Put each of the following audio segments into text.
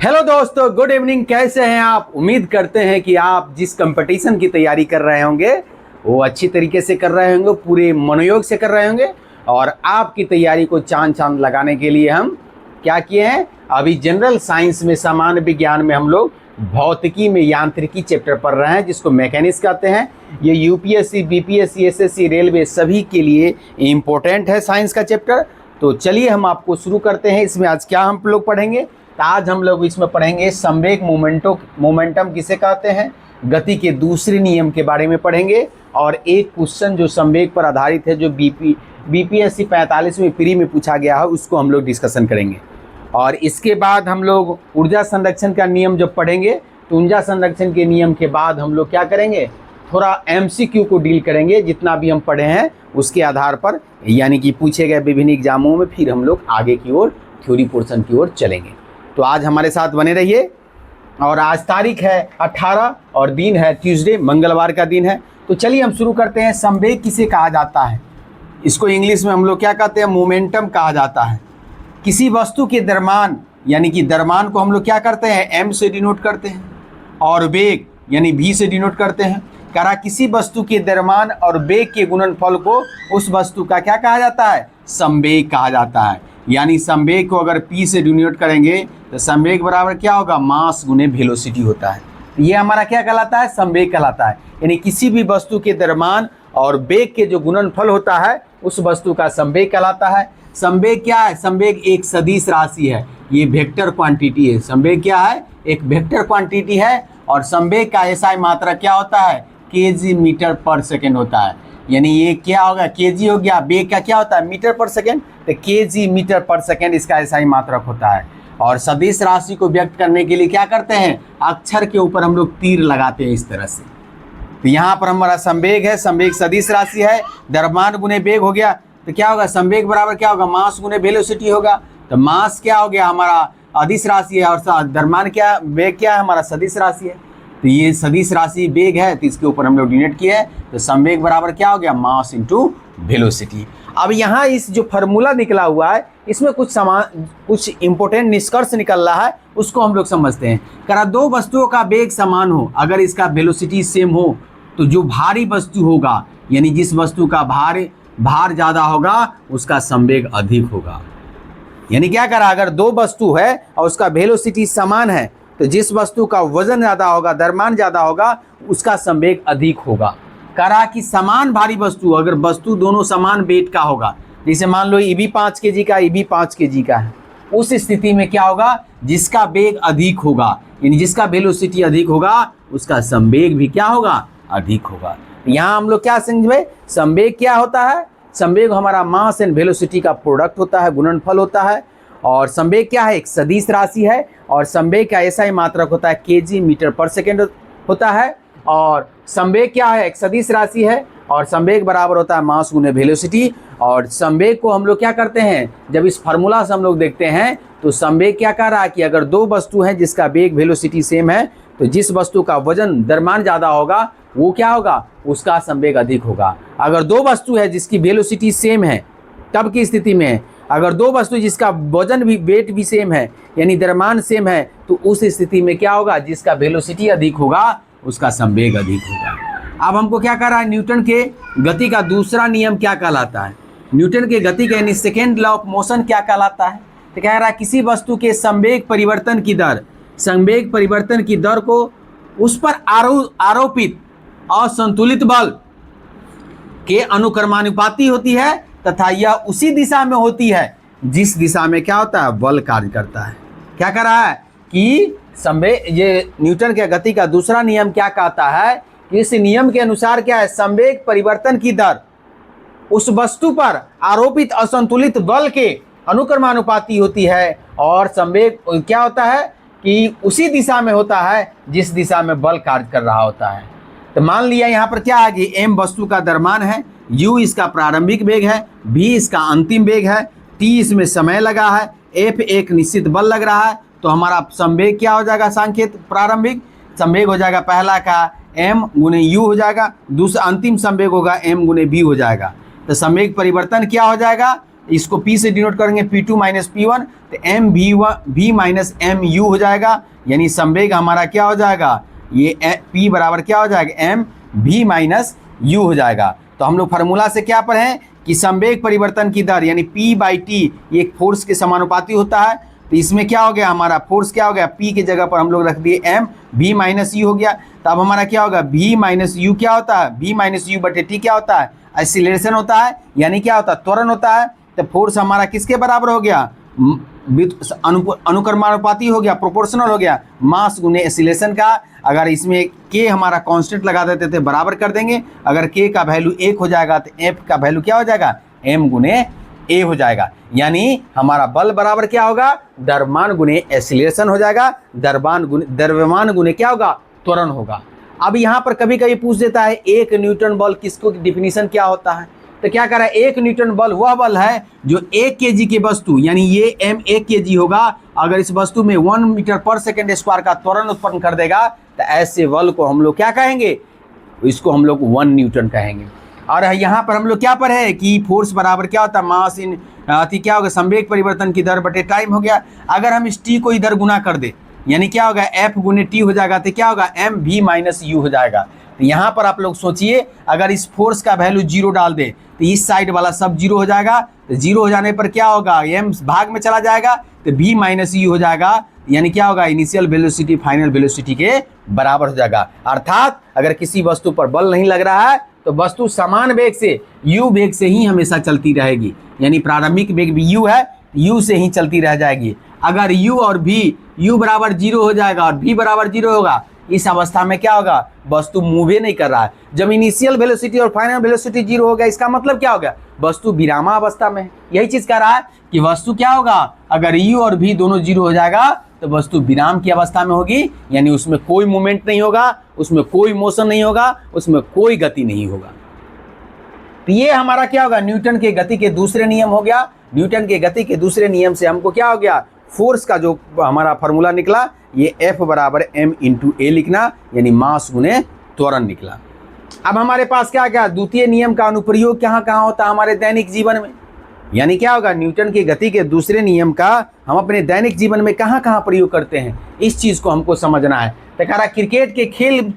Hello दोस्तों, good evening. कैसे हैं आप? उम्मीद करते हैं कि आप जिस कंपटीशन की तैयारी कर रहे होंगे वो अच्छी तरीके से कर रहे होंगे, पूरे मनोयोग से कर रहे होंगे। और आपकी तैयारी को चांद लगाने के लिए हम क्या किए हैं, अभी जनरल साइंस में, सामान्य विज्ञान में हम लोग भौतिकी में यांत्रिकी चैप्टर पढ़ रहे हैं, जिसको मैकेनिक्स कहते हैं। ये यूपीएससी, बीपीएससी, एसएससी, रेलवे सभी के लिए इम्पोर्टेंट है साइंस का चैप्टर। तो चलिए हम आपको शुरू करते हैं। इसमें आज क्या हम लोग पढ़ेंगे? तो आज हम लोग इसमें पढ़ेंगे संवेग मोमेंटम किसे कहते हैं, गति के दूसरे नियम के बारे में पढ़ेंगे। और एक क्वेश्चन जो संवेग पर आधारित है, जो बीपीएससी 45 में प्री में पूछा गया है, उसको हम लोग डिस्कशन करेंगे। और इसके बाद हम लोग ऊर्जा संरक्षण का नियम जब पढ़ेंगे, तो ऊर्जा संरक्षण के नियम के बाद हम लोग क्या करेंगे, थोड़ा एमसीक्यू को डील करेंगे, जितना भी हम पढ़े हैं उसके आधार पर, यानी कि पूछे गए विभिन्न एग्जामों में। फिर हम लोग आगे की ओर थ्योरी पोर्शन की ओर चलेंगे। तो आज हमारे साथ बने रहिए। और आज तारीख है 18 और दिन है ट्यूसडे, मंगलवार का दिन है। तो चलिए हम शुरू करते हैं। संवेग किसे कहा जाता है? इसको इंग्लिश में हम लोग क्या कहते हैं, मोमेंटम कहा जाता है। किसी वस्तु के द्रव्यमान, यानी कि द्रव्यमान को हम लोग क्या करते हैं, एम से डिनोट करते हैं, और वेग यानी वी से डिनोट करते हैं। करा किसी वस्तु के द्रव्यमान और वेग के गुणनफल को उस वस्तु का क्या कहा जाता है, संवेग कहा जाता है। यानी संवेग को अगर P से डिनोट करेंगे तो संवेग बराबर क्या होगा, मास गुने वेलोसिटी होता है। ये हमारा क्या कहलाता है, संवेग कहलाता है। यानी किसी भी वस्तु के द्रव्यमान और वेग के जो गुणनफल होता है उस वस्तु का संवेग कहलाता है। संवेग क्या है? संवेग एक सदिश राशि है, ये वेक्टर क्वांटिटी है। संवेग क्या है? एक वेक्टर क्वांटिटी है। और संवेग का एसआई मात्रा क्या होता है, केजी मीटर पर सेकेंड होता है। यानी ये क्या होगा, केजी हो गया, वेग का क्या होता है, मीटर पर सेकेंड, तो केजी मीटर पर सेकेंड इसका एसआई मात्रक होता है। और सदिश राशि को व्यक्त करने के लिए क्या करते हैं, अक्षर के ऊपर हम लोग तीर लगाते हैं इस तरह से। तो यहाँ पर हमारा संवेग है, संवेग सदिश राशि है, द्रव्यमान गुने वेग हो गया, तो क्या होगा, संवेग बराबर क्या होगा, मास गुने वेलोसिटी होगा। तो मास क्या हो गया, हमारा अदिश राशि है, और द्रव्यमान क्या, वेग क्या है, हमारा सदिश राशि है। तो ये सदिश राशि वेग है, तो इसके ऊपर हम लोग डिनोट किए हैं। तो संवेग बराबर क्या हो गया, मास इंटू वेलोसिटी। अब यहाँ इस जो फार्मूला निकला हुआ है, इसमें कुछ इंपॉर्टेंट निष्कर्ष निकल रहा है, उसको हम लोग समझते हैं। करा दो वस्तुओं का वेग समान हो, अगर इसका वेलोसिटी सेम हो, तो जो भारी वस्तु होगा, यानी जिस वस्तु का भार ज़्यादा होगा उसका संवेग अधिक होगा। यानी क्या करा, अगर दो वस्तु है और उसका वेलोसिटी समान है, तो जिस वस्तु का वजन ज़्यादा होगा, द्रव्यमान ज़्यादा होगा, उसका संवेग अधिक होगा। करा कि समान भारी वस्तु, अगर वस्तु दोनों समान वेट का होगा, जैसे मान लो ईबी 5 kg का, ईबी 5 kg का है, उस स्थिति में क्या होगा, जिसका वेग अधिक होगा, यानी जिसका वेलोसिटी अधिक होगा, उसका संवेग भी क्या होगा, अधिक होगा। यहाँ हम लोग क्या समझे, संवेग क्या होता है, संवेग हमारा मास एंड वेलोसिटी का प्रोडक्ट होता है, गुणनफल होता है। और संवेग क्या है, एक सदिश राशि है, और संवेग का ऐसा ही मात्रक होता है, केजी मीटर पर सेकेंड होता है। और संवेग क्या है, एक सदिश राशि है, और संवेग बराबर होता है मास गुने वेलोसिटी। और संवेग को हम लोग क्या करते हैं, जब इस फार्मूला से हम लोग देखते हैं, तो संवेग क्या कह रहा है कि अगर दो वस्तु हैं जिसका वेग वेलोसिटी सेम है, तो जिस वस्तु का वजन द्रव्यमान ज़्यादा होगा वो क्या होगा, उसका संवेग अधिक होगा। अगर दो वस्तु है जिसकी वेलोसिटी सेम है, तब की स्थिति में, अगर दो वस्तु जिसका वजन भी, वेट भी सेम है, यानी द्रव्यमान सेम है, तो उस स्थिति में क्या होगा, जिसका वेलोसिटी अधिक होगा उसका संवेग अधिक होगा। अब हमको क्या कह रहा है, न्यूटन के गति का दूसरा नियम क्या कहलाता है, न्यूटन के गति का यानी सेकेंड लॉ ऑफ मोशन क्या कहलाता है। तो कह रहा है किसी वस्तु के संवेग परिवर्तन की दर, संवेग परिवर्तन की दर को उस पर आरोपित असंतुलित बल के अनुक्रमानुपाती होती है, तथा यह उसी दिशा में होती है जिस दिशा में क्या होता है, बल कार्य करता है। क्या कर रहा है कि संवेग, ये न्यूटन के गति का दूसरा नियम क्या कहता है कि इस नियम के अनुसार क्या है, संवेग परिवर्तन की दर उस वस्तु पर आरोपित असंतुलित बल के अनुक्रमानुपाती होती है, और संवेग क्या होता है कि उसी दिशा में होता है जिस दिशा में बल कार्य कर रहा होता है। तो मान लिया यहाँ पर क्या है कि m वस्तु का द्रव्यमान है, u इसका प्रारंभिक वेग है, v इसका अंतिम वेग है, t इसमें समय लगा है, f एक निश्चित बल लग रहा है। तो हमारा संवेग क्या हो जाएगा, सांकेत प्रारंभिक संवेग हो जाएगा, पहला का m गुने u हो जाएगा, दूसरा अंतिम संवेग होगा m गुने v हो जाएगा। तो संवेग परिवर्तन क्या हो जाएगा, इसको P से डिनोट करेंगे P2 माइनस P1, तो एम भी माइनस एम यू हो जाएगा, यानी संवेग हमारा क्या हो जाएगा, ये P बराबर क्या हो जाएगा, एम भी माइनस यू हो जाएगा। तो हम लोग फार्मूला से क्या पढ़े कि संवेग परिवर्तन की दर यानी P/T ये एक फोर्स के समानुपाती होता है। तो इसमें क्या हो गया, हमारा फोर्स क्या हो गया, P की जगह पर हम लोग रख दिए एम भी माइनस यू हो गया। तो अब हमारा क्या होगा, भी माइनस यू क्या होता है, भी माइनस यू बटे टी क्या होता है, एक्सीलरेशन होता है, यानी क्या होता है, त्वरण होता है। तो फोर्स हमारा किसके बराबर हो गया, अनुक्रमानुपाती हो गया, प्रोपोर्शनल हो गया, मास गुने एक्सीलरेशन का। अगर इसमें के हमारा कांस्टेंट लगा देते थे बराबर कर देंगे, अगर के का वैल्यू 1 हो जाएगा तो एफ का वैल्यू क्या हो जाएगा, एम गुने ए हो जाएगा। यानी हमारा बल बराबर क्या होगा, द्रव्यमान गुने एक्सीलरेशन हो जाएगा, द्रव्यमान गुने क्या होगा, त्वरण होगा। अब यहाँ पर कभी कभी पूछ देता है 1 न्यूटन बल किसको डिफिनीशन क्या होता है, तो क्या कह रहा है, 1 न्यूटन बल वह बल है जो 1 kg की वस्तु यानी ये m 1 kg होगा, अगर इस वस्तु में 1 मीटर पर सेकेंड स्क्वायर का त्वरण उत्पन्न कर देगा, तो ऐसे बल को हम लोग क्या कहेंगे, इसको हम लोग 1 न्यूटन कहेंगे। और यहाँ पर हम लोग क्या पढ़े कि फोर्स बराबर क्या होता है, मास इन क्या होगा, संवेग परिवर्तन की दर बटे टाइम हो गया। अगर हम इस टी को इधर गुना कर दे यानी क्या होगा, एफ गुने टी हो जाएगा, तो क्या होगा, एम भी माइनस यू हो जाएगा। तो यहाँ पर आप लोग सोचिए, अगर इस फोर्स का वैल्यू 0 डाल दे तो इस साइड वाला सब 0 हो जाएगा, तो 0 हो जाने पर क्या होगा, एम भाग में चला जाएगा, तो भी माइनस यू हो जाएगा, यानी क्या होगा, इनिशियल वेलोसिटी फाइनल वेलोसिटी के बराबर हो जाएगा। अर्थात अगर किसी वस्तु पर बल नहीं लग रहा है तो वस्तु समान वेग से यू वेग से ही हमेशा चलती रहेगी, यानी प्रारंभिक वेग भी यू है, यू से ही चलती रह जाएगी। अगर u और v, u बराबर 0 हो जाएगा और v बराबर 0 होगा, इस अवस्था में क्या होगा, वस्तु मूव ही नहीं कर रहा है। जब इनिशियल वेलोसिटी और फाइनल वेलोसिटी 0 हो गया, इसका मतलब क्या हो गया, वस्तु विरामावस्था में है। यही चीज कह रहा है कि वस्तु क्या होगा, अगर u और v दोनों 0 हो जाएगा तो वस्तु विराम की अवस्था में होगी, यानी उसमें कोई मूवमेंट नहीं होगा, उसमें कोई मोशन नहीं होगा, उसमें कोई गति नहीं होगा। तो ये हमारा क्या होगा, न्यूटन के गति के दूसरे नियम हो गया। न्यूटन के गति के दूसरे नियम से हमको क्या हो गया, फोर्स का जो हमारा फॉर्मूला निकला, ये F बराबर m इंटू ए लिखना, यानी मास गुने त्वरण निकला। अब हमारे पास क्या क्या, द्वितीय नियम का अनुप्रयोग कहाँ कहाँ होता है हमारे दैनिक जीवन में, यानी क्या होगा, न्यूटन की गति के दूसरे नियम का हम अपने दैनिक जीवन में कहाँ कहाँ प्रयोग करते हैं, इस चीज़ को हमको समझना है। तो कह रहा क्रिकेट के खेल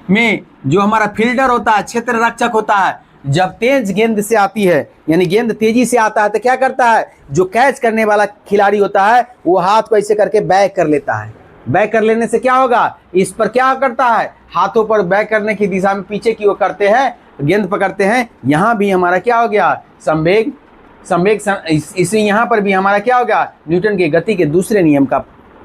में जो हमारा फील्डर होता है, क्षेत्र रक्षक होता है, जब तेज गेंद से आती है यानी गेंद तेजी से आता है तो क्या करता है, जो कैच करने वाला खिलाड़ी होता है वो हाथ को ऐसे करके बैक कर लेता है। बैक कर लेने से क्या होगा, इस पर क्या करता है, हाथों पर बैक करने की दिशा में पीछे की ओर करते हैं, गेंद पकड़ते हैं। यहाँ भी हमारा क्या हो गया, संवेग इसे यहाँ पर भी हमारा क्या होगा, न्यूटन के गति के दूसरे नियम का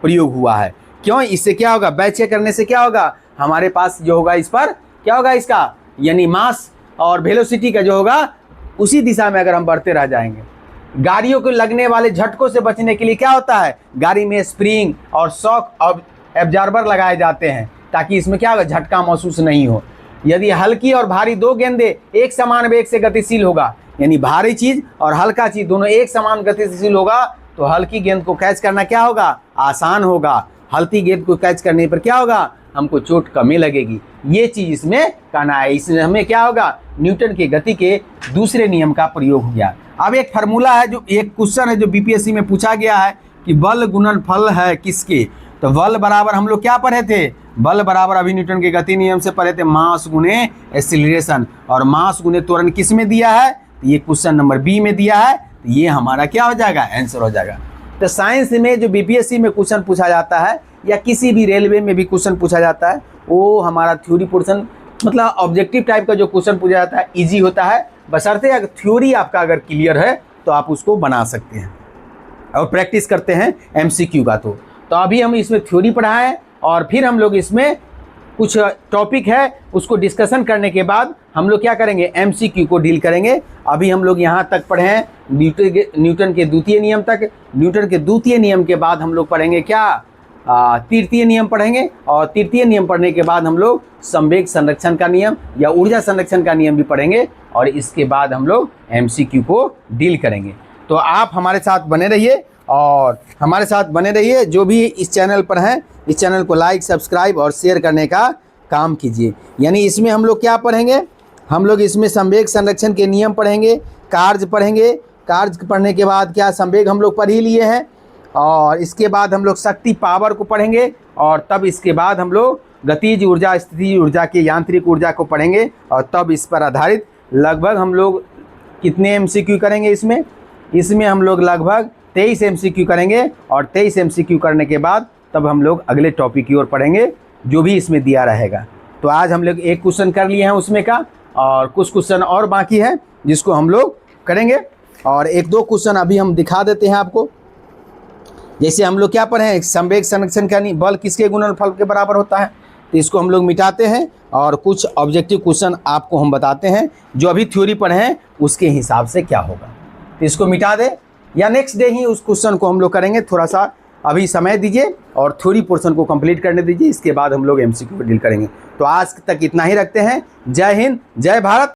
प्रयोग हुआ है। क्यों, इससे क्या होगा, बैक करने से क्या होगा, हमारे पास जो होगा इस पर क्या होगा, इसका यानी मास और वेलोसिटी का जो होगा उसी दिशा में अगर हम बढ़ते रह जाएंगे। गाड़ियों को लगने वाले झटकों से बचने के लिए क्या होता है, गाड़ी में स्प्रिंग और शॉक एब्जॉर्बर लगाए जाते हैं ताकि इसमें क्या होगा, झटका महसूस नहीं हो। यदि हल्की और भारी दो गेंदे एक समान वेग से गतिशील होगा, यानी भारी चीज और हल्का चीज दोनों एक समान गतिशील होगा, तो हल्की गेंद को कैच करना क्या होगा, आसान होगा। हल्की गेंद को कैच करने पर क्या होगा, हमको चोट कम लगेगी। ये चीज इसमें कहना है। इसमें हमें क्या होगा, न्यूटन के गति के दूसरे नियम का प्रयोग हो गया। अब एक फार्मूला है, जो एक क्वेश्चन है जो बीपीएससी में पूछा गया है कि बल गुणनफल है किसके, तो बल बराबर हम लोग क्या पढ़े थे, बल बराबर अभी न्यूटन के गति नियम से पढ़े थे, मास गुने एक्सीलरेशन, और मास गुने त्वरण किस में दिया है, तो ये क्वेश्चन नंबर बी में दिया है। तो ये हमारा क्या हो जाएगा, आंसर हो जाएगा। तो साइंस में जो बीपीएससी में क्वेश्चन पूछा जाता है या किसी भी रेलवे में भी क्वेश्चन पूछा जाता है, वो हमारा थ्योरी पोर्शन मतलब ऑब्जेक्टिव टाइप का जो क्वेश्चन पूछा जाता है इजी होता है, बशर्ते अगर थ्योरी आपका अगर क्लियर है तो आप उसको बना सकते हैं और प्रैक्टिस करते हैं एमसीक्यू का। तो अभी हम इसमें थ्योरी पढ़ाएं और फिर हम लोग इसमें कुछ टॉपिक है उसको डिस्कशन करने के बाद हम लोग क्या करेंगे, एमसीक्यू को डील करेंगे। अभी हम लोग यहाँ तक पढ़े हैं न्यूटन के द्वितीय नियम तक। न्यूटन के द्वितीय नियम के बाद हम लोग पढ़ेंगे क्या, तृतीय नियम पढ़ेंगे, और तृतीय नियम पढ़ने के बाद हम लोग संवेग संरक्षण का नियम या ऊर्जा संरक्षण का नियम भी पढ़ेंगे, और इसके बाद हम लोग एमसीक्यू को डील करेंगे। तो आप हमारे साथ बने रहिए और हमारे साथ बने रहिए। जो भी इस चैनल पर हैं, इस चैनल को लाइक, सब्सक्राइब और शेयर करने का काम कीजिए। यानी इसमें हम लोग क्या पढ़ेंगे, हम लोग इसमें संवेग संरक्षण के नियम पढ़ेंगे, कार्य पढ़ेंगे, कार्य पढ़ने के बाद क्या संवेग हम लोग पढ़ ही लिए हैं, और इसके बाद हम लोग शक्ति पावर को पढ़ेंगे, और तब इसके बाद हम लोग गतिज ऊर्जा, स्थितिज ऊर्जा की यांत्रिक ऊर्जा को पढ़ेंगे, और तब इस पर आधारित लगभग हम लोग कितने MCQ करेंगे इसमें हम लोग लगभग 23 MCQ करेंगे, और 23 MCQ करने के बाद तब हम लोग अगले टॉपिक की ओर पढ़ेंगे जो भी इसमें दिया रहेगा। तो आज हम लोग एक क्वेश्चन कर लिए हैं उसमें का, और कुछ क्वेश्चन और बाकी है जिसको हम लोग करेंगे, और एक दो क्वेश्चन अभी हम दिखा देते हैं आपको। जैसे हम लोग क्या पढ़े हैं, संवेग संरक्षण का बल किसके गुणनफल के बराबर होता है, तो इसको हम लोग मिटाते हैं, और कुछ ऑब्जेक्टिव क्वेश्चन आपको हम बताते हैं जो अभी थ्योरी पढ़े हैं उसके हिसाब से क्या होगा। तो इसको मिटा दे, या नेक्स्ट डे ही उस क्वेश्चन को हम लोग करेंगे। थोड़ा सा अभी समय दीजिए और थ्योरी पोर्शन को कंप्लीट करने दीजिए, इसके बाद हम लोग MCQ पर डील करेंगे। तो आज तक इतना ही रखते हैं। जय हिंद, जय भारत।